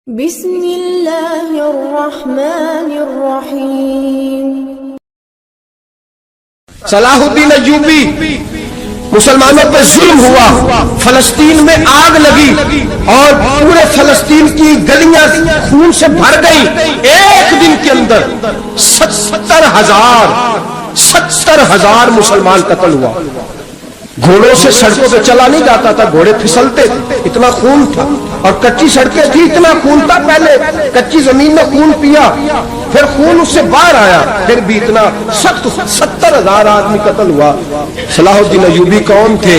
بسم اللہ الرحمن الرحیم۔ صلاح الدین ایوبی، مسلمانوں پہ ظلم ہوا، فلسطین میں آگ لگی اور پورے فلسطین کی گلیاں خون سے بھر گئی۔ ایک دن کے اندر 70,000 مسلمان قتل ہوا۔ گھوڑوں سے سڑکوں پہ چلا نہیں جاتا تھا، گھوڑے پھسلتے تھے، اتنا خون تھا، اور کچی سڑکیں تھی، اتنا خون تھا۔ پہلے کچی زمین میں خون پیا، پھر خون اس سے باہر آیا، پھر بھی اتنا سخت 70,000 آدمی قتل ہوا۔ صلاح الدین ایوبی کون تھے؟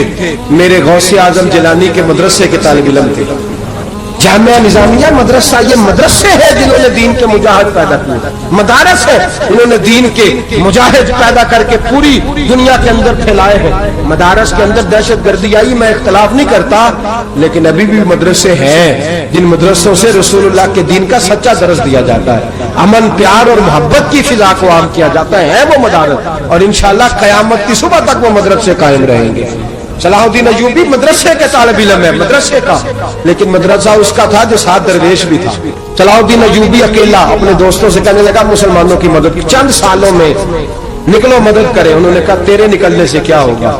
میرے غوث اعظم جیلانی کے مدرسے کے طالب علم تھے۔ جامعہ نظامیہ مدرسہ، یہ مدرسے ہیں جنہوں نے دین کے مجاہد پیدا کیے، مدارس ہیں انہوں نے دین کے مجاہد پیدا کر کے پوری دنیا کے اندر پھیلائے ہیں۔ مدارس کے اندر دہشت گردی آئی، میں اختلاف نہیں کرتا، لیکن ابھی بھی مدرسے ہیں جن مدرسوں سے رسول اللہ کے دین کا سچا درس دیا جاتا ہے، امن، پیار اور محبت کی فضا کو عام کیا جاتا ہے وہ مدارس، اور انشاءاللہ قیامت کی صبح تک وہ مدرسے قائم رہیں گے۔ صلاح الدین ایوبی مدرسے کے طالب علم ہے، مدرسے کا، لیکن مدرسہ اس کا تھا جو ساتھ درویش بھی تھا۔ صلاح الدین ایوبی اکیلا اپنے دوستوں سے کہنے لگا مسلمانوں کی مدد چند سالوں میں نکلو مدد کرے۔ انہوں نے کہا تیرے نکلنے سے کیا ہوگا؟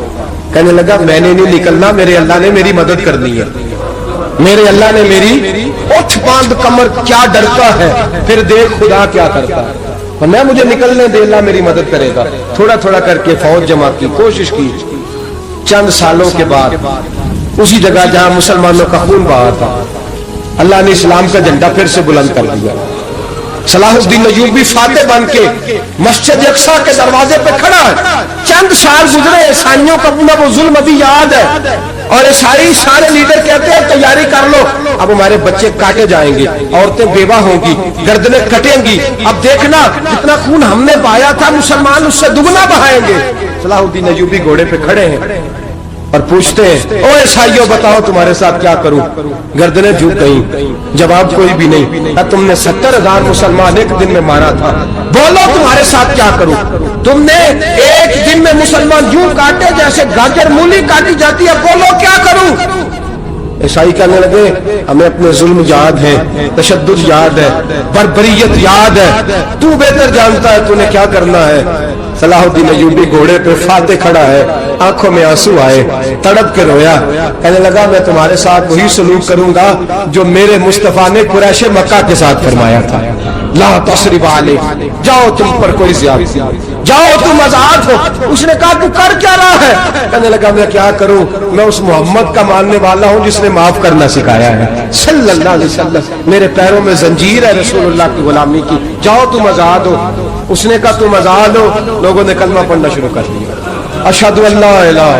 کہنے لگا میں نے نہیں نکلنا، میرے اللہ نے میری مدد کرنی ہے، میرے اللہ نے میری اٹھ باندھ کمر کیا ڈرتا ہے، پھر دیکھ خدا کیا کرتا ہے، اور میں مجھے نکلنے دے، اللہ میری مدد کرے گا۔ تھوڑا تھوڑا کر کے فوج جمع کی، کوشش کی۔ چند سالوں کے بعد اسی جگہ جہاں مسلمانوں کا خون بہا تھا، اللہ نے اسلام کا جھنڈا پھر سے بلند کر دیا۔ صلاح الدین ایوبی فاتح بن کے مسجد اقصیٰ کے دروازے پہ کھڑا ہے۔ چند سال گزرے، عیسائیوں کا اپنا وہ ظلم ابھی یاد ہے، اور عیسائی سارے لیڈر کہتے ہیں تیاری کر لو، اب ہمارے بچے کاٹے جائیں گے، عورتیں بیوہ ہوں گی، گردنیں کٹیں گی، اب دیکھنا جتنا خون ہم نے بہایا تھا مسلمان اس سے دگنا بہائیں گے۔ صلاح الدین ایوبی گھوڑے پہ کھڑے ہیں اور پوچھتے ہیں او عیسائیوں بتاؤ تمہارے ساتھ کیا کروں؟ گردنیں جھک گئیں، جواب کوئی بھی نہیں۔ تم نے 70,000 مسلمان ایک دن میں مارا تھا، بولو تمہارے ساتھ کیا کروں؟ تم نے ایک دن میں مسلمان یوں کاٹے جیسے گاجر مولی کاٹی جاتی ہے، بولو کیا کروں؟ عیسائی کہنے لگے ہمیں اپنے ظلم یاد ہے، تشدد یاد ہے، بربریت یاد ہے، تو بہتر جانتا ہے تو نے کیا کرنا ہے۔ صلاح الدین ایوبی گھوڑے پہ فاتح کھڑا ہے، آنکھوں میں آنسو آئے، تڑپ کے رویا، کہنے لگا میں تمہارے ساتھ وہی سلوک کروں گا جو میرے مصطفیٰ نے قریش مکہ کے ساتھ فرمایا تھا، لا تصریب علیہ، جاؤ تم پر کوئی زیادتی، جاؤ تم آزاد ہو۔ اس نے کہا تو کر کیا رہا ہے؟ کہنے لگا میں کیا کروں، میں اس محمد کا ماننے والا ہوں جس نے معاف کرنا سکھایا ہے صلی اللہ علیہ وسلم، میرے پیروں میں زنجیر ہے رسول اللہ کی غلامی کی، جاؤ تم آزاد ہو۔ اس نے کہا تم آزاد ہو، لوگوں نے کلمہ پڑھنا شروع کر دیا، اشہد ان لا الہ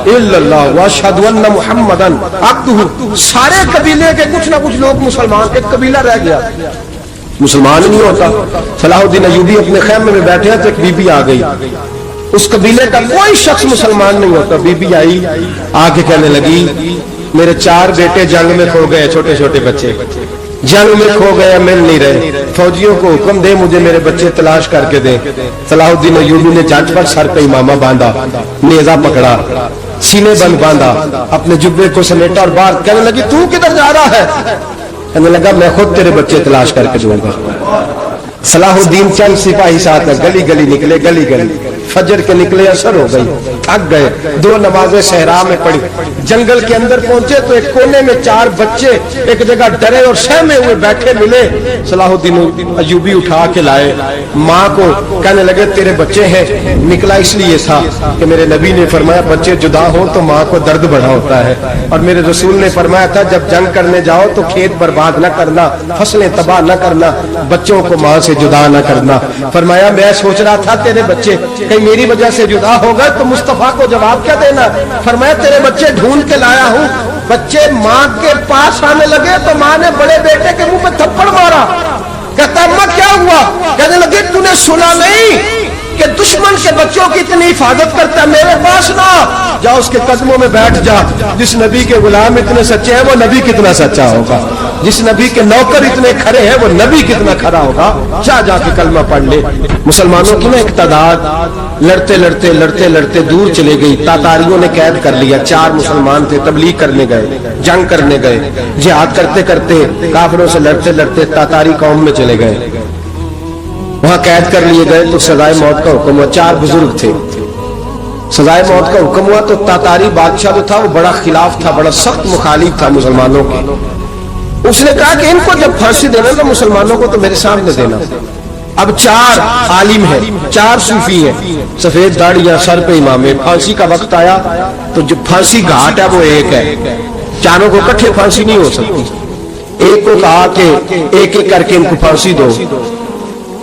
الا اللہ واشہد ان محمدن عبدہ۔ سارے قبیلے کے کچھ نہ کچھ لوگ مسلمان، ایک قبیلہ رہ گیا مسلمان نہیں ہوتا۔ صلاح الدین ایوبی اپنے خیمے میں بیٹھے ہیں تو ایک بی بی آ گئی، اس قبیلے کا کوئی شخص مسلمان نہیں ہوتا۔ بی بی آئی، آ کے کہنے لگی میرے 4 بیٹے جنگ میں کھو گئے، چھوٹے چھوٹے بچے جنگ میں کھو گئے، مل نہیں رہے، فوجیوں کو حکم دے مجھے میرے بچے تلاش کر کے دیں۔ صلاح الدین ایوبی نے جھٹ پر سر پہ امامہ باندھا، نیزہ پکڑا، سینے بند باندھا، اپنے جبے کو سمیٹا اور باہر کہنے لگی تو کدھر جا رہا ہے؟ کہنے لگا میں خود تیرے بچے تلاش کر کے دوں گا۔ صلاح الدین چند سپاہی ساتھ گلی گلی نکلے، گلی گلی فجر کے نکلے، اثر ہو گئی، تھک گئے، 2 نمازیں صحرا میں پڑھی، جنگل کے اندر پہنچے تو ایک کونے میں 4 بچے ایک جگہ ڈرے اور سہمے ہوئے بیٹھے ملے۔ صلاح الدین ایوبی اٹھا کے لائے، ماں کو کہنے لگے تیرے بچے ہیں، نکلا اس لیے تھا کہ میرے نبی نے فرمایا بچے جدا ہو تو ماں کو درد بڑا ہوتا ہے، اور میرے رسول نے فرمایا تھا جب جنگ کرنے جاؤ تو کھیت برباد نہ کرنا، فصلیں تباہ نہ کرنا، بچوں کو ماں سے جدا نہ کرنا۔ فرمایا میں سوچ رہا تھا تیرے بچے کہیں میری وجہ سے جدا ہو گئے تو مصطفیٰ کو جواب کیا دینا؟ فرمایا تیرے بچے ڈھونڈ کے لایا ہوں۔ بچے ماں کے پاس آنے لگے تو ماں نے بڑے بیٹے کے منہ پہ تھپڑ مارا، کہتا اماں کیا ہوا؟ کہنے لگے تو نے سنا نہیں کہ دشمن کے بچوں کی اتنی حفاظت کرتا ہے، میرے پاس نہ جا، اس کے قدموں میں بیٹھ جا۔ جس نبی کے غلام اتنے سچے ہیں وہ نبی کتنا سچا ہوگا، جس نبی کے نوکر اتنے کھڑے ہیں وہ نبی کتنا کھڑا ہوگا۔ جا کے کلمہ پڑھ لے۔ مسلمانوں کی نا ایک تعداد لڑتے لڑتے دور چلے گئی، تاتاریوں نے قید کر لیا۔ 4 مسلمان تھے، تبلیغ کرنے گئے، جنگ کرنے گئے، جہاد کرتے کرتے کافروں سے لڑتے تاتاری قوم میں چلے گئے، وہاں قید کر لیے گئے تو سزائے موت کا حکم ہوا۔ 4 بزرگ تھے، سزائے موت کا حکم ہوا تو تاتاری بادشاہ جو تھا وہ بڑا خلاف تھا، بڑا سخت مخالف تھا مسلمانوں کے۔ اس نے کہا کہ ان کو جب پھانسی دینا تو مسلمانوں کو تو میرے سامنے دینا۔ اب 4 عالم ہیں، 4 صوفی ہیں، سفید داڑیاں، سر پہ امامے۔ پھانسی کا وقت آیا تو جو پھانسی گھاٹ ہے وہ ایک ہے، چاروں کو اکٹھے پھانسی نہیں ہو سکتی۔ ایک کو کہا کہ ایک ایک کر کے ان کو پھانسی دو۔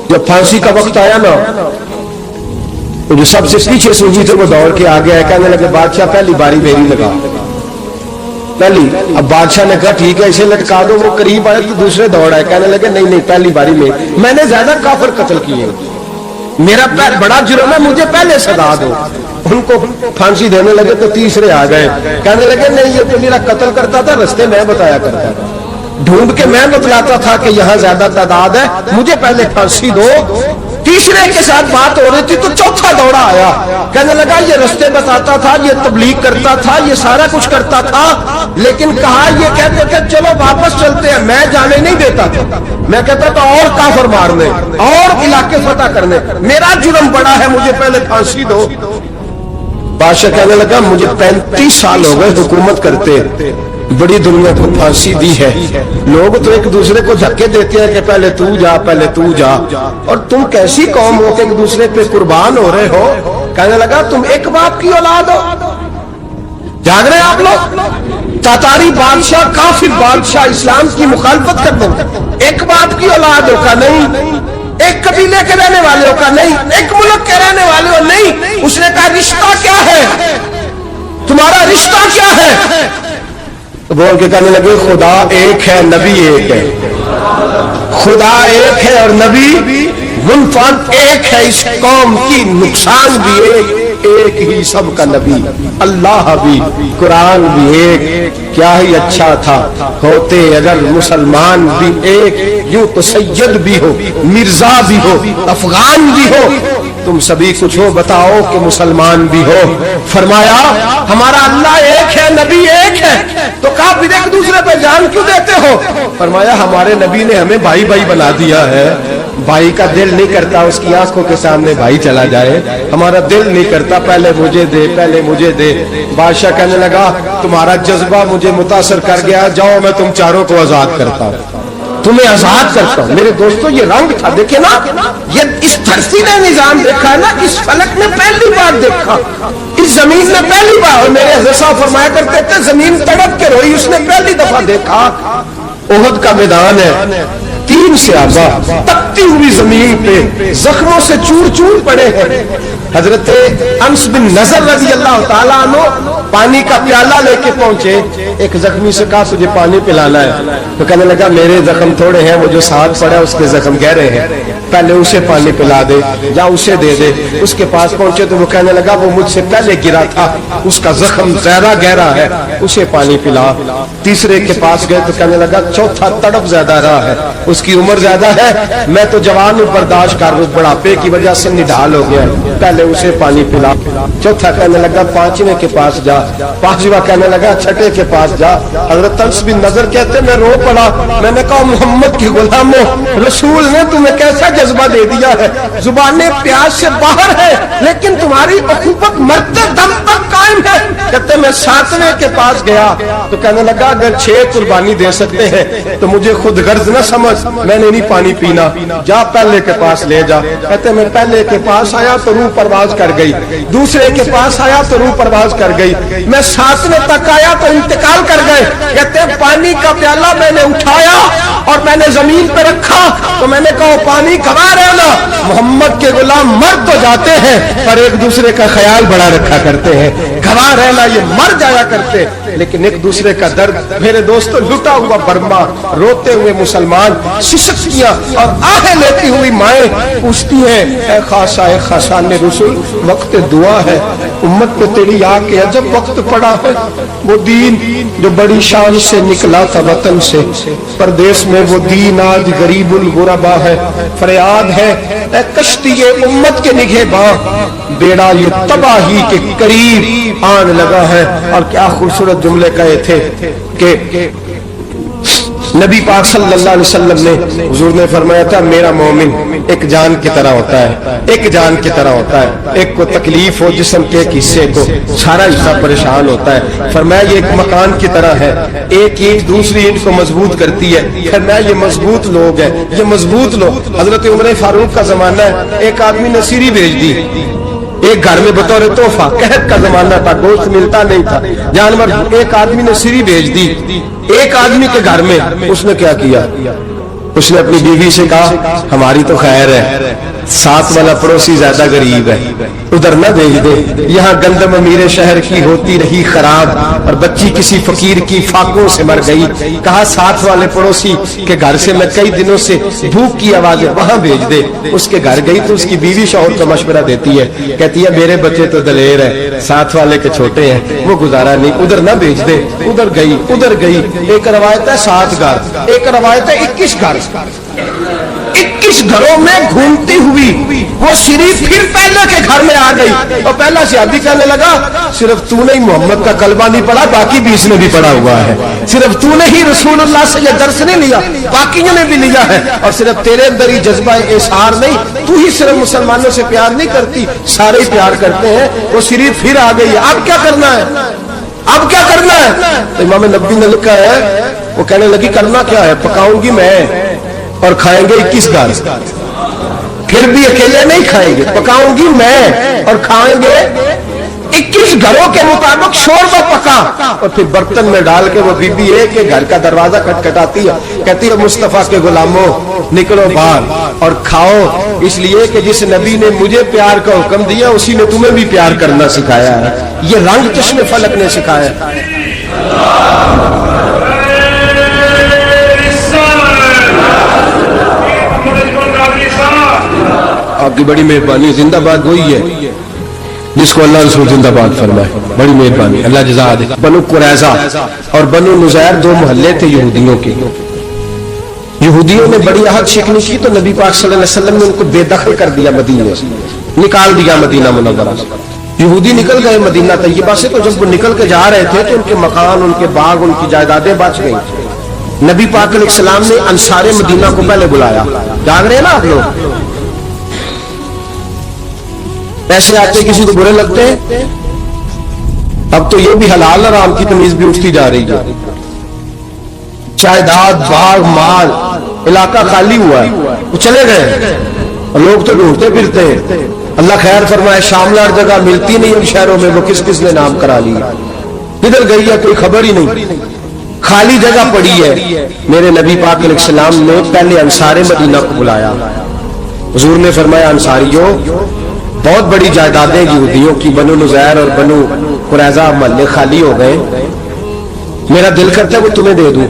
جب پھانسی کا وقت آیا نا تو جو سب سے پیچھے صوفی تھے وہ دوڑ کے آگے آئے، کہنے لگے بادشاہ پہلی باری میری لگا پہلی۔ اب بادشاہ نے کہا ٹھیک ہے اسے لٹکا دو۔ وہ قریب آئے تو دوسرے دوڑ آئے، کہنے لگے نہیں پہلی باری میں نے زیادہ کافر قتل کیے، میرا بڑا جرم ہے، مجھے پہلے سزا دو۔ ان کو پھانسی دینے لگے تو تیسرے آ گئے، کہنے لگے نہیں یہ تو میرا قتل کرتا تھا، رستے میں بتایا کرتا تھا، ڈھونڈ کے میں بتلاتا تھا کہ یہاں زیادہ تعداد ہے، مجھے پہلے پھانسی دو۔ تیسرے کے ساتھ بات ہو رہی تھی تو چوتھا دوڑا آیا، کہنے لگا یہ رستے بتاتا تھا، یہ تبلیغ کرتا تھا، یہ سارا کچھ کرتا تھا، لیکن کہا یہ کہتے تھے چلو واپس چلتے ہیں، میں جانے نہیں دیتا تھا، میں کہتا تھا اور کافر مارنے اور علاقے فتح کرنے، میرا جرم بڑا ہے، مجھے پہلے پھانسی دو۔ بادشاہ کہنے لگا مجھے 35 سال ہو گئے حکومت کرتے، بڑی دنیا کو پھانسی دی ہے، لوگ تو ایک دوسرے کو دھکے دیتے ہیں کہ پہلے تو جا پہلے تو جا، اور تم کیسی قوم ہو کہ ایک دوسرے پہ قربان ہو رہے ہو۔ کہنے لگا تم ایک باپ کی اولاد ہو، جاگ رہے آپ لوگ؟ تاتاری بادشاہ کافر بادشاہ اسلام کی مخالفت کر دیں، ایک باپ کی اولاد ہو کا نہیں، ایک قبیلے کے رہنے والے ہو کا نہیں، ایک ملک کے رہنے والے ہو نہیں۔ اس نے کہا رشتہ کیا ہے تمہارا، رشتہ کیا ہے؟ بول کے کہنے لگے خدا ایک ہے نبی ایک ہے، خدا ایک ہے اور نبی گنفان ایک ہے، اس قوم کی نقصان بھی ایک ہی سب کا نبی، اللہ بھی قرآن بھی ایک، کیا ہی اچھا تھا ہوتے اگر مسلمان بھی ایک، یوں تو سید بھی ہو مرزا بھی ہو افغان بھی ہو، تم سبھی کچھ ہو بتاؤ کہ مسلمان بھی ہو۔ فرمایا ہمارا اللہ ایک ہے نبی ایک ہے، تو کہا پھر ایک دوسرے پہ جان کیوں دیتے ہو؟ فرمایا ہمارے نبی نے ہمیں بھائی بھائی بنا دیا ہے، بھائی کا دل نہیں کرتا اس کی آنکھوں کے سامنے بھائی چلا جائے، ہمارا دل نہیں کرتا پہلے مجھے دے پہلے مجھے دے۔ بادشاہ کہنے لگا تمہارا جذبہ مجھے متاثر کر گیا، جاؤ میں تم چاروں کو آزاد کرتا ہوں، تمہیں آزاد کرتا ہوں۔ میرے دوستو یہ رنگ تھا، دیکھیں نا، یہ اس دھرتی نے نظام دیکھا ہے نا، اس فلک نے پہلی بار دیکھا، اس زمین نے پہلی بار، اور میرے حضرت صاحب فرمایا کرتے تھے زمین تڑپ کے روئی، اس نے پہلی دفعہ دیکھا۔ احد کا میدان ہے، 3 صحابہ تپتی ہوئی زمین پہ زخموں سے چور چور پڑے ہیں۔ حضرت انس بن نضر رضی اللہ تعالیٰ عنہ پانی کا پیالہ لے کے پہنچے، ایک زخمی سے کہا تجھے پانی پلانا ہے، تو کہنے لگا میرے زخم تھوڑے ہیں، وہ جو ساتھ پڑا ہے اس کے زخم گہرے ہیں، پہلے اسے پانی پلا دے، جا اسے دے دے۔ اس کے پاس پہنچے تو وہ کہنے لگا وہ مجھ سے پہلے گرا تھا، اس کا زخم زیادہ گہرا ہے، اسے پانی پلا۔ تیسرے کے پاس گئے تو کہنے لگا چوتھا تڑپ زیادہ رہا ہے، اس کی عمر زیادہ ہے، میں تو جوان ہوں برداشت کر رہا ہوں، بڑھاپے کی وجہ سے نڈھال ہو گیا، پہلے اسے پانی پلا۔ چوتھا کہنے لگا 5ویں کے پاس جا، 5واں کہنے لگا 6ٹھے کے پاس جا۔ حضرت انس بن نضر کہتے میں رو پڑا، میں نے کہا محمد کی غلاموں، رسول نے تمہیں کیسا جذبہ دے دیا ہے، زبانیں پیاس سے باہر ہے لیکن تمہاری اخوت مرتے دم تک قائم ہے۔ کہتے میں 7ویں کے پاس گیا تو کہنے لگا اگر 6 قربانی دے سکتے ہیں تو مجھے خود غرض نہ سمجھ، میں نے نہیں پانی پینا، جا پہلے کے پاس لے جا۔ کہتے میں پہلے کے پاس آیا تو روح پرواز کر گئی، دوسرے کے پاس آیا تو روح پرواز کر گئی، میں 7ویں تک آیا تو انتقال کر گئے۔ کہتے ہیں پانی کا پیالہ میں نے اٹھایا اور میں نے زمین پہ رکھا تو میں نے کہا پانی گواہ رہنا، محمد کے غلام مر تو جاتے ہیں پر ایک دوسرے کا خیال بڑا رکھا کرتے ہیں، گواہ رہنا یہ مر جایا کرتے لیکن ایک دوسرے کا درد۔ میرے دوستو لٹا ہوا برما، روتے ہوئے مسلمان، سسکیاں اور آہیں لیتی ہوئی مائیں پوچھتی ہیں اے خاصان رسول وقت دعا ہے، امت پہ تیری آ کے عجب وقت پڑا ہے، وہ دین جو بڑی شان سے نکلا تھا وطن سے پردیس میں وہ دین آج غریب الغربا ہے، فریاد ہے اے کشتی امت کے نگہباں بیڑا یہ تباہی کے قریب آن لگا ہے۔ اور کیا خوبصورت جملے کہے تھے کہ نبی پاک صلی اللہ علیہ وسلم نے حضور نے فرمایا تھا میرا مومن ایک جان کی طرح ہوتا ہے، ایک جان کی طرح ہوتا ہے، ایک کو تکلیف ہو جسم کے ایک حصے کو سارا حصہ پریشان ہوتا ہے، فرمایا یہ ایک مکان کی طرح ہے، ایک اینٹ دوسری اینٹ کو مضبوط کرتی ہے، فرمایا یہ مضبوط لوگ ہیں، یہ مضبوط لوگ۔ حضرت عمر فاروق کا زمانہ ہے، ایک آدمی نے سیری بھیج دی ایک گھر میں بطور تحفہ، قحط کا زمانہ تھا، گوشت ملتا نہیں تھا، جانور، ایک آدمی نے سیری بھیج دی ایک آدمی کے گھر میں، اس نے کیا کیا، اس نے اپنی بیوی سے کہا ہماری تو خیر ہے، ساتھ والا پڑوسی زیادہ غریب ہے ادھر نہ بھیج دے، یہاں گندم امیر شہر کی ہوتی رہی خراب اور بچی کسی فقیر کی فاقوں سے مر گئی، کہا ساتھ والے پڑوسی کے گھر سے میں کئی دنوں سے بھوک کی آوازیں وہاں بھیج دے۔ اس کے گھر گئی تو اس کی بیوی شوہر کو مشورہ دیتی ہے، کہتی ہے میرے بچے تو دلیر ہے، ساتھ والے کے چھوٹے ہیں، وہ گزارا نہیں، ادھر نہ بھیج دے، ادھر گئی۔ ایک روایت ہے 7 گھر، ایک روایت ہے 21 گھر، 21 گھروں میں گھومتی ہوئی وہ شریف پھر پہلے کے گھر میں آ گئی اور پہلا شادی کہنے لگا صرف تو نے محمد کا کلمہ نہیں پڑھا، باقی بھی اس نے بھی پڑھا ہوا ہے، صرف تو نے ہی رسول اللہ سے یہ درس نہیں لیا، باقیوں نے بھی لیا ہے، اور صرف تیرے اندر ہی جذبہ اظہار نہیں، تو ہی صرف مسلمانوں سے پیار نہیں کرتی، سارے ہی پیار کرتے ہیں۔ وہ شریف پھر آ گئی ہے، اب کیا کرنا ہے، اب کیا کرنا ہے؟ تو امام نبوی نے لکھا ہے وہ کہنے لگی کرنا کیا ہے، پکاؤں گی میں اور کھائیں گے 21 گھر، پھر بھی اکیلے نہیں کھائیں گے، پکاؤں گی میں اور کھائیں گے 21 گھروں کے مطابق شوربہ پکا، اور پھر برتن میں ڈال کے وہ بی بی ایک کے گھر کا دروازہ کھٹکھٹاتی ہے، کہتی ہے مصطفیٰ کے غلاموں نکلو باہر اور کھاؤ، اس لیے کہ جس نبی نے مجھے پیار کا حکم دیا اسی نے تمہیں بھی پیار کرنا سکھایا ہے، یہ رنگ چشم فلک نے سکھایا ہے۔ آپ کی بڑی مہربانی، زندہ باد وہی ہے جس کو اللہ رسول زندہ باد فرمائے، بڑی مہربانی، اللہ جزا دے۔ بنو قریظہ اور بنو نزیر 2 محلے تھے یہودیوں کے، یہودیوں نے بڑی عہد شکنی کی تو نبی پاک صلی اللہ علیہ وسلم نے ان کو بے دخل کر دیا، مدینے سے نکال دیا، مدینہ منورہ سے۔ یہودی نکل گئے مدینہ طیبہ سے، تو جب وہ نکل کے جا رہے تھے تو ان کے مکان، ان کے باغ، ان کی جائیدادیں بچ گئیں۔ نبی پاک علیہ السلام نے انصار مدینہ کو پہلے بلایا، جاگ رہے ہیں نا آپ لوگ، ایسے آتے کسی کو برے لگتے ہیں، اب تو یہ بھی حلال حرام کی تمیز بھی اٹھتی جا رہی ہے، جائیداد، باغ، مال، علاقہ خالی ہوا ہے، وہ چلے گئے اور لوگ تو ڈھونڈتے پھرتے ہیں۔ اللہ خیر فرمائے، شاملہ جگہ ملتی نہیں ان شہروں میں، وہ کس کس نے نام کرا لیا، کدھر گئی ہے کوئی خبر ہی نہیں، خالی جگہ پڑی ہے۔ میرے نبی پاک علیہ السلام نے پہلے انصار مدینہ کو بلایا، حضور نے فرمایا انصاریوں بہت بڑی جائیدادیں یہودیوں کی، بنو نزیر اور بنو قریظہ محلے خالی ہو گئے، میرا دل کرتا ہے وہ تمہیں دے دوں،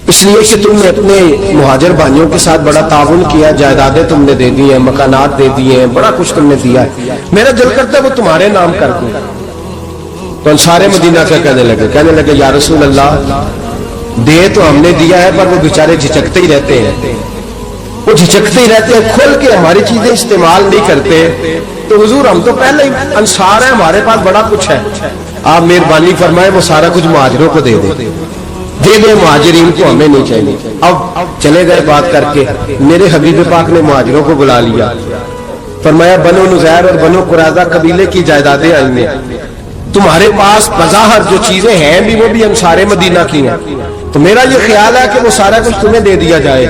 اس لیے کہ تم نے اپنے مہاجر بھائیوں کے ساتھ بڑا تعاون کیا، جائیدادیں تم نے دے دی ہیں، مکانات دے دیے ہیں، بڑا کچھ تم نے دیا ہے، میرا دل کرتا ہے وہ تمہارے نام کر دوں۔ تو انصار مدینہ کیا کہنے لگے یا رسول اللہ دے تو ہم نے دیا ہے پر وہ بیچارے جھچکتے ہی رہتے ہیں، وہ جھچکتے ہی رہتے ہیں، کھل کے ہماری چیزیں استعمال نہیں کرتے، تو حضور ہم تو پہلے ہی انصار ہیں، ہمارے پاس بڑا کچھ ہے، آپ مہربانی فرمائیں وہ سارا کچھ مہاجروں کو دے دے مہاجرین کو، ہمیں نہیں چاہیے۔ اب چلے گئے بات کر کے، میرے حبیب پاک نے مہاجروں کو بلا لیا، فرمایا بنو نزیر اور بنو قریظہ قبیلے کی جائیدادیں آئی ہیں، تمہارے پاس بظاہر جو چیزیں ہیں بھی وہ بھی انصار مدینہ کی ہیں، تو میرا یہ خیال ہے کہ وہ سارا کچھ تمہیں دے دیا جائے۔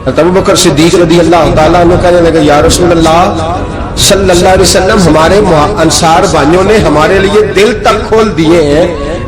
ابو بکر صدیق رضی اللہ تعالیٰ عنہ کہنے لگے یا رسول اللہ صلی اللہ علیہ وسلم ہمارے انصار بھائیوں نے ہمارے لیے دل تک کھول دیے ہیں،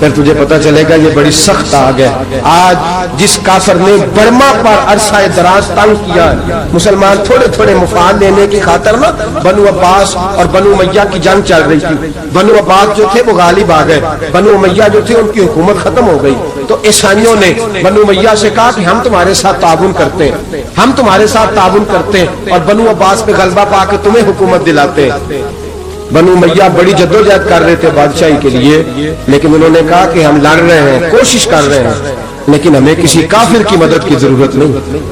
پھر تجھے پتہ چلے گا یہ بڑی سخت آگ ہے. آج جس کافر نے برما پر عرصہ دراز تنگ کیا، مسلمان تھوڑے تھوڑے مفاد لینے کی خاطر نا بنو عباس اور بنو امیہ کی جنگ چل رہی تھی. بنو عباس جو تھے وہ غالب آ گئے، بنو امیہ جو تھے ان کی حکومت ختم ہو گئی. تو عیسائیوں نے بنو امیہ سے کہا کہ ہم تمہارے ساتھ تعاون کرتے ہیں، ہم تمہارے ساتھ تعاون کرتے ہیں اور بنو عباس پہ غلبہ پا کے تمہیں حکومت دلاتے ہیں. بنو امیہ بڑی جدوجہد کر رہے تھے بادشاہی کے لیے، لیکن انہوں نے کہا کہ ہم لڑ رہے ہیں، کوشش کر رہے ہیں، لیکن ہمیں کسی کافر کی مدد کی ضرورت نہیں.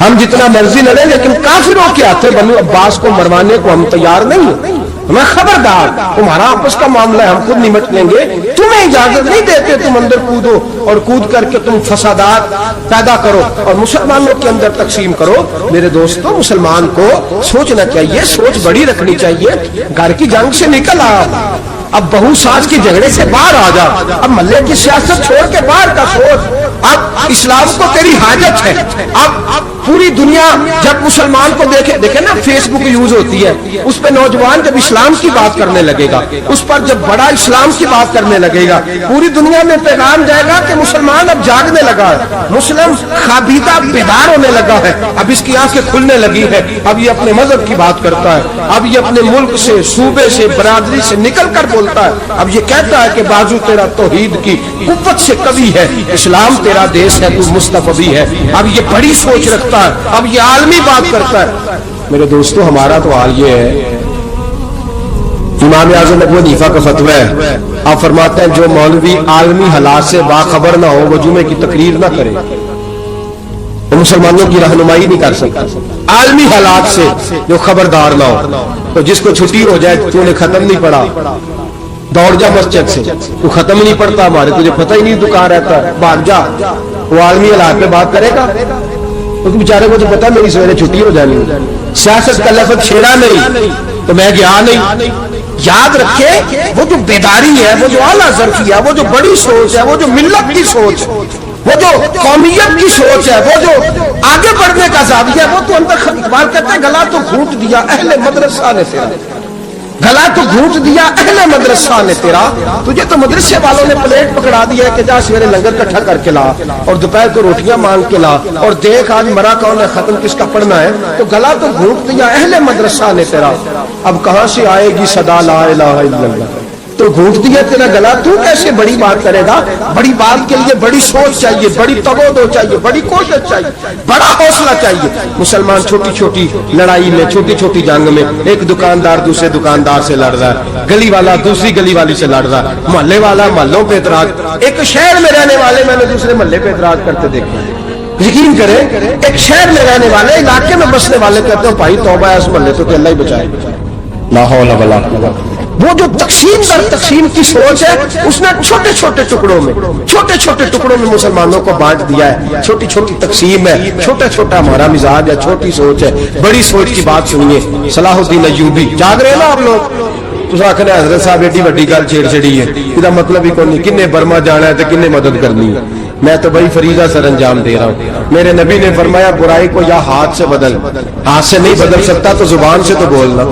ہم جتنا مرضی لڑیں لیکن کافروں کے ہاتھوں بنو عباس کو مروانے کو ہم تیار نہیں ہیں. ہمیں خبردار، تمہارا آپس کا معاملہ ہے، ہم خود نمٹ لیں گے، تمہیں اجازت نہیں دیتے تم اندر کودو اور کود کر کے تم فسادات پیدا کرو اور مسلمانوں کے اندر تقسیم کرو. میرے دوستو، مسلمان کو سوچنا چاہیے، سوچ بڑی رکھنی چاہیے. گھر کی جنگ سے نکل آ، اب بہو ساس کے جھگڑے سے باہر آ جا، اب محلے کی سیاست چھوڑ کے باہر کا سوچ. اب اسلام کو تیری حاجت ہے. اب پوری دنیا جب مسلمان کو دیکھے نا، فیس بک یوز ہوتی ہے، اس پہ نوجوان جب اسلام کی بات کرنے لگے گا، اس پر جب بڑا اسلام کی بات کرنے لگے گا، پوری دنیا میں پیغام جائے گا کہ مسلمان اب جاگنے لگا ہے، مسلم خوابیدہ بیدار ہونے لگا ہے، اب اس کی آنکھیں کھلنے لگی ہے، اب یہ اپنے مذہب کی بات کرتا ہے، اب یہ اپنے ملک سے، صوبے سے، برادری سے نکل کر بولتا ہے. اب یہ کہتا ہے کہ بازو تیرا توحید کی قوت سے قوی ہے، اسلام تیرا دیش ہے، تو مصطفی ہے. اب یہ بڑی سوچ رکھتا ہے، اب یہ عالمی بات کرتا ہے. میرے دوستو، ہمارا تو حال یہ ہے، امام اعظم ابو حنیفہ کا فتویٰ ہے، آپ فرماتے ہیں جو مولوی عالمی حالات سے باخبر نہ ہو وہ جمعے کی تقریر نہ کرے، وہ مسلمانوں کی رہنمائی نہیں کر سکتا. عالمی حالات سے جو خبردار نہ ہو، تو جس کو چھٹی ہو جائے تو نے ختم نہیں پڑھا، دوڑ جا مسجد سے، تو ختم نہیں پڑتا، ہمارے تجھے پتہ ہی نہیں دکان رہتا ہے، بھاگ جا. وہ عالمی حالات پہ بات کرے گا، کیونکہ بیچارے کو تو پتا میری سویرے چھٹی ہو جانی. سیاست کا لفظ چھیڑا نہیں تو میں گیا نہیں. یاد رکھے، وہ جو بیداری ہے، وہ جو اعلیٰ ظرفی ہے، وہ جو بڑی سوچ ہے، وہ جو ملت کی سوچ ہے، وہ جو قومیت کی سوچ ہے، وہ جو آگے بڑھنے کا زاویہ ہے، وہ تو اندر اقبال کہتے ہیں گلا تو گھونٹ دیا اہل مدرسہ نے تیرا، گلا تو گھونٹ دیا اہل مدرسہ نے تیرا. تجھے تو مدرسے والوں نے پلیٹ پکڑا دیا کہ جا سویرے لنگر کٹھا کر کے لا اور دوپہر کو روٹیاں مانگ کے لا اور دیکھ آج مرا کون ہے، ختم کس کا پڑھنا ہے. تو گلا تو گھونٹ دیا اہل مدرسہ نے تیرا، اب کہاں سے آئے گی صدا لا الہ الا اللہ. تو گھونٹ دیا تیرا گلا، تو کیسے بڑی بات کرے گا؟ بڑی بات کے لیے بڑی سوچ چاہیے، بڑی تبودو چاہیے، بڑی کوشش چاہیے، بڑا حوصلہ چاہیے. مسلمان چھوٹی چھوٹی لڑائی میں، چھوٹی چھوٹی جنگ میں، ایک دکاندار دوسرے دکاندار سے لڑ رہا ہے، گلی والا دوسری گلی والی سے لڑ رہا ہے، محلے والا محلوں پہ اعتراض. ایک شہر میں رہنے والے میں نے دوسرے محلے پہ اعتراض کرتے دیکھا. یقین کریں، ایک شہر میں رہنے والے، علاقے میں بسنے والے کہتے ہیں بھائی توبہ ہے اس محلے تو کہ اللہ ہی بچائے. لا حول ولا قوت. وہ جو تقسیم در تقسیم کی سوچ ہے، اس نے چھوٹے چھوٹے ٹکڑوں میں مسلمانوں کو بانٹ دیا ہے. چھوٹی چھوٹی تقسیم ہے، چھوٹا چھوٹا ہمارا مزاج ہے، چھوٹی سوچ ہے. بڑی سوچ کی بات سنیے. صلاح الدین ایوبی، جاگ رہے نا آپ لوگ؟ تو آخر حضرت صاحب ایڈی وڈی گل چھیڑ چھڑی ہے، یہ مطلب ہی کوئی نہیں، کنے برما جانا ہے تو کنے مدد کرنی ہے. میں تو بھائی فریضہ سر انجام دے رہا ہوں. میرے نبی نے فرمایا برائی کو یا ہاتھ سے بدل، ہاتھ سے نہیں بدل سکتا تو زبان سے تو بولنا.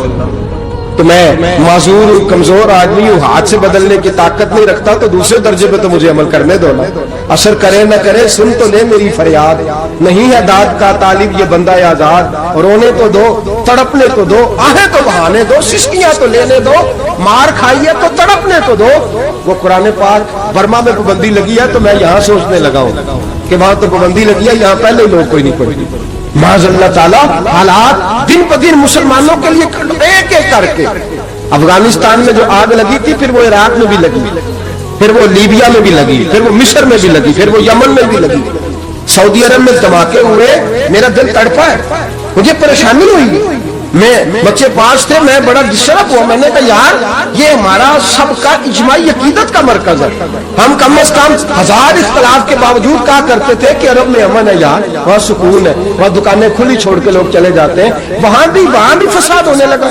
تو میں معذور کمزور آدمی ہوں، ہاتھ سے بدلنے کی طاقت نہیں رکھتا، تو دوسرے درجے پہ تو مجھے عمل کرنے دو نا. اثر کرے نہ کرے سن تو لے میری فریاد، نہیں ہے داد کا طالب یہ بندہ آزاد. رونے تو دو، تڑپنے تو دو، آہیں تو بہانے دو، سسکیاں تو لینے دو، مار کھائیے تو تڑپنے تو دو. وہ قرآن پاک برما میں پابندی لگی ہے تو میں یہاں سوچنے لگا ہوں کہ وہاں تو پابندی لگی ہے، یہاں پہلے لوگ کوئی نہیں پڑھتی. معاذ اللہ تعالیٰ حالات دن بدن مسلمانوں کے لیے ایک ایک کر کے. افغانستان میں جو آگ لگی تھی، پھر وہ عراق میں بھی لگی، پھر وہ لیبیا میں بھی لگی، پھر وہ مصر میں بھی لگی، پھر وہ یمن میں بھی لگی، سعودی عرب میں دھماکے ہوئے. میرا دل تڑپا ہے، مجھے پریشانی ہوئی. میں بچے 5 تھے، میں بڑا ڈسٹرب ہوا. میں نے کہا یار یہ ہمارا سب کا اجماعی عقیدت کا مرکز ہے، ہم کم از کم 1000 اختلاف کے باوجود کہا کرتے تھے کہ عرب میں امن ہے یار، وہاں سکون ہے، وہاں دکانیں کھلی چھوڑ کے لوگ چلے جاتے ہیں. وہاں بھی فساد ہونے لگا.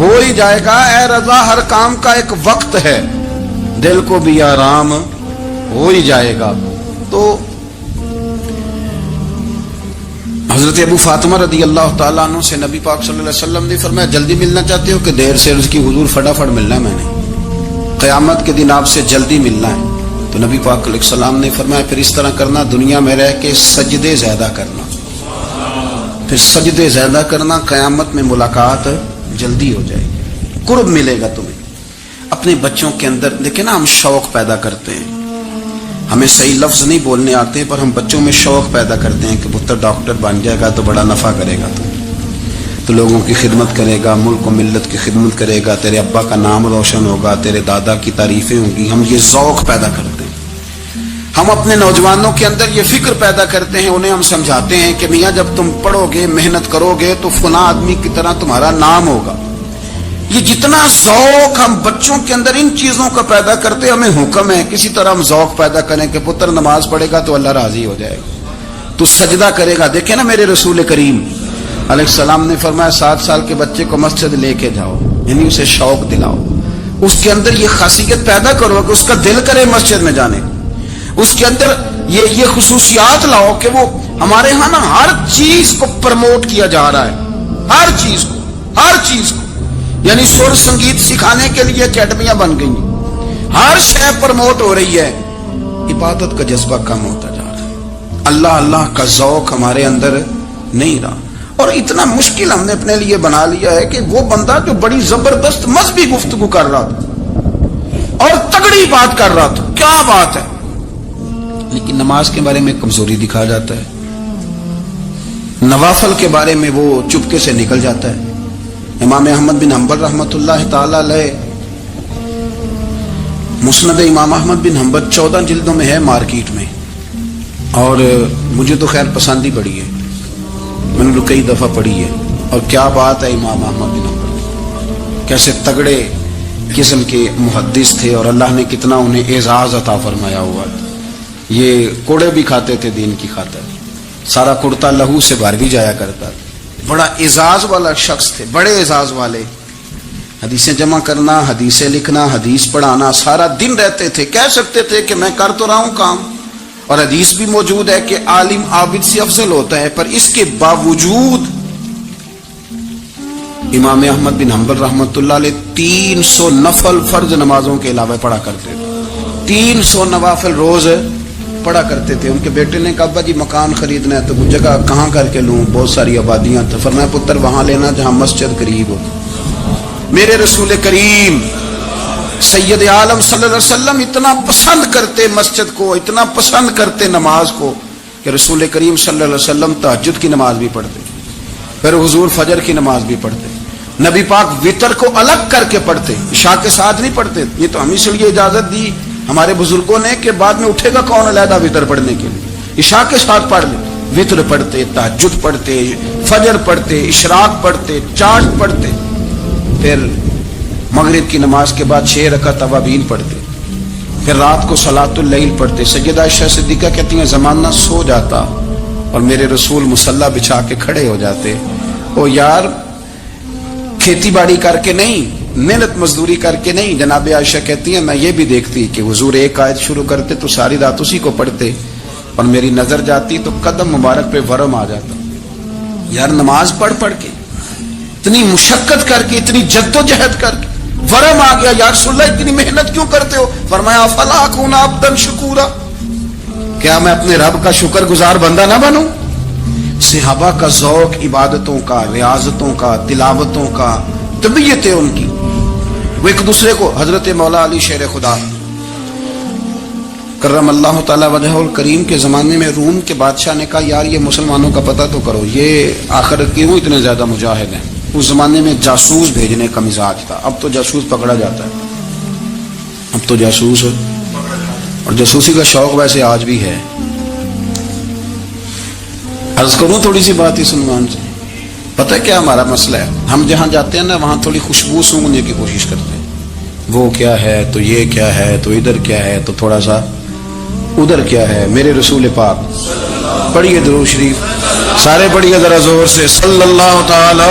ہو ہی جائے گا اے رضا، ہر کام کا ایک وقت ہے، دل کو بھی آرام ہو ہی جائے گا۔ تو حضرت ابو فاطمہ رضی اللہ تعالیٰ عنہ سے نبی پاک صلی اللہ علیہ وسلم نے فرمایا جلدی ملنا چاہتے ہو کہ دیر سے؟ اس کی حضور فٹافٹ ملنا ہے، میں نے قیامت کے دن آپ سے جلدی ملنا ہے۔ تو نبی پاک علیہ السلام نے فرمایا پھر اس طرح کرنا، دنیا میں رہ کے سجدے زیادہ کرنا، پھر سجدے زیادہ کرنا، قیامت میں ملاقات جلدی ہو جائے گی، قرب ملے گا تمہیں۔ اپنے بچوں کے اندر دیکھیں نا، ہم شوق پیدا کرتے ہیں، ہمیں صحیح لفظ نہیں بولنے آتے پر ہم بچوں میں شوق پیدا کرتے ہیں کہ پتر ڈاکٹر بن جائے گا تو بڑا نفع کرے گا، تو لوگوں کی خدمت کرے گا، ملک و ملت کی خدمت کرے گا، تیرے ابا کا نام روشن ہوگا، تیرے دادا کی تعریفیں ہوں گی۔ ہم یہ ذوق پیدا کرتے ہیں۔ ہم اپنے نوجوانوں کے اندر یہ فکر پیدا کرتے ہیں، انہیں ہم سمجھاتے ہیں کہ میاں جب تم پڑھو گے، محنت کرو گے تو فلاں آدمی کی طرح تمہارا نام ہوگا۔ یہ جتنا ذوق ہم بچوں کے اندر ان چیزوں کا پیدا کرتے ہیں، ہمیں حکم ہے کسی طرح ہم ذوق پیدا کریں کہ پتر نماز پڑھے گا تو اللہ راضی ہو جائے گا، تو سجدہ کرے گا۔ دیکھیں نا میرے رسول کریم علیہ السلام نے فرمایا 7 سال کے بچے کو مسجد لے کے جاؤ، یعنی اسے شوق دلاؤ، اس کے اندر یہ خاصیت پیدا کرو کہ اس کا دل کرے مسجد میں جانے کو، اس کے اندر یہ خصوصیات لاؤ کہ وہ ہمارے ہاں نا ہر چیز کو پرموٹ کیا جا رہا ہے، ہر چیز کو، یعنی سر سنگیت سکھانے کے لیے اکیڈمیاں بن گئی، ہر شے پرموٹ ہو رہی ہے، عبادت کا جذبہ کم ہوتا جا رہا ہے، اللہ کا ذوق ہمارے اندر نہیں رہا۔ اور اتنا مشکل ہم نے اپنے لیے بنا لیا ہے کہ وہ بندہ جو بڑی زبردست مذہبی گفتگو کر رہا تھا اور تگڑی بات کر رہا تھا، کیا بات ہے، لیکن نماز کے بارے میں کمزوری دکھا جاتا ہے، نوافل کے بارے میں وہ چپکے سے نکل جاتا ہے۔ امام احمد بن حنبل رحمۃ اللہ تعالی علیہ، مسند امام احمد بن حنبل 14 جلدوں میں ہے مارکیٹ میں، اور مجھے تو خیر پسند ہی پڑی ہے، میں نے کئی دفعہ پڑھی ہے، اور کیا بات ہے امام احمد بن حنبل، کیسے تگڑے قسم کے محدث تھے اور اللہ نے کتنا انہیں اعزاز عطا فرمایا ہوا۔ یہ کوڑے بھی کھاتے تھے دین کی خاطر، سارا کرتا لہو سے بھر بھی جایا کرتا تھا، بڑا اعزاز والا شخص تھے، بڑے اعزاز والے، حدیثیں جمع کرنا، حدیثیں لکھنا، حدیث پڑھانا، سارا دن رہتے تھے۔ کہہ سکتے تھے کہ میں کر تو رہا ہوں کام، اور حدیث بھی موجود ہے کہ عالم عابد سے افضل ہوتا ہے، پر اس کے باوجود امام احمد بن حنبل رحمۃ اللہ علیہ 300 نفل فرض نمازوں کے علاوہ پڑھا کرتے تھے، 300 نوافل روز پڑھا کرتے تھے۔ ان کے بیٹے نے کہا ابا جی مکان خریدنا ہے تو وہ جگہ کہاں کر کے لوں، بہت ساری آبادیاں، تو فرمایا پتر وہاں لینا جہاں مسجد قریب ہو۔ میرے رسول کریم سید عالم صلی اللہ علیہ وسلم اتنا پسند کرتے مسجد کو، اتنا پسند کرتے نماز کو کہ رسول کریم صلی اللہ علیہ وسلم تہجد کی نماز بھی پڑھتے، پھر حضور فجر کی نماز بھی پڑھتے، نبی پاک وتر کو الگ کر کے پڑھتے، عشاء کے ساتھ نہیں پڑھتے۔ یہ تو ہم اس لیے اجازت دی ہمارے بزرگوں نے کہ بعد میں اٹھے گا کون علیحدہ وتر پڑھنے کے لیے، عشاء کے ساتھ پڑھ لے، وتر پڑھتے، تہجد پڑھتے، فجر پڑھتے، اشراق پڑھتے، چاند پڑھتے، پھر مغرب کی نماز کے بعد 6 رکعت اوابین پڑھتے، پھر رات کو صلاۃ اللیل پڑھتے۔ سیدہ عائشہ صدیقہ کہتی ہیں زمانہ سو جاتا اور میرے رسول مصلی بچھا کے کھڑے ہو جاتے، او یار کھیتی باڑی کر کے نہیں، محنت مزدوری کر کے نہیں۔ جناب عائشہ کہتی ہیں میں یہ بھی دیکھتی کہ حضور ایک آیت شروع کرتے تو ساری رات اسی کو پڑھتے، اور میری نظر جاتی تو قدم مبارک پہ ورم آ جاتا۔ یار نماز پڑھ کے اتنی مشقت کر کے، اتنی جد و جہد کر کے ورم آ گیا، یا رسول اللہ اتنی محنت کیوں کرتے ہو؟ فرمایا افلا اکون عبدا شکورا، کیا میں اپنے رب کا شکر گزار بندہ نہ بنوں؟ صحابہ کا ذوق عبادتوں کا، ریاضتوں کا، تلاوتوں کا، طبیعت ہے ان کی، وہ ایک دوسرے کو، حضرت مولا علی شیر خدا کرم اللہ تعالی وجہہ الکریم کے زمانے میں روم کے بادشاہ نے کہا یار یہ مسلمانوں کا پتہ تو کرو، یہ آخر کیوں اتنے زیادہ مجاہد ہیں؟ اس زمانے میں جاسوس بھیجنے کا مزاج تھا، اب تو جاسوس پکڑا جاتا ہے، اب تو جاسوس، اور جاسوسی کا شوق ویسے آج بھی ہے۔ عرض کروں تھوڑی سی بات اس عنوان سے، پتہ کیا ہمارا مسئلہ ہے؟ ہم جہاں جاتے ہیں نا وہاں تھوڑی خوشبو سونگنے کی کوشش کرتے ہیں، وہ کیا ہے تو یہ کیا ہے تو ادھر کیا ہے تو تھوڑا سا ادھر کیا ہے۔ میرے رسول پاک پڑھیے درود شریف، سارے پڑھیے ذرا زور سے، صلی اللہ تعالی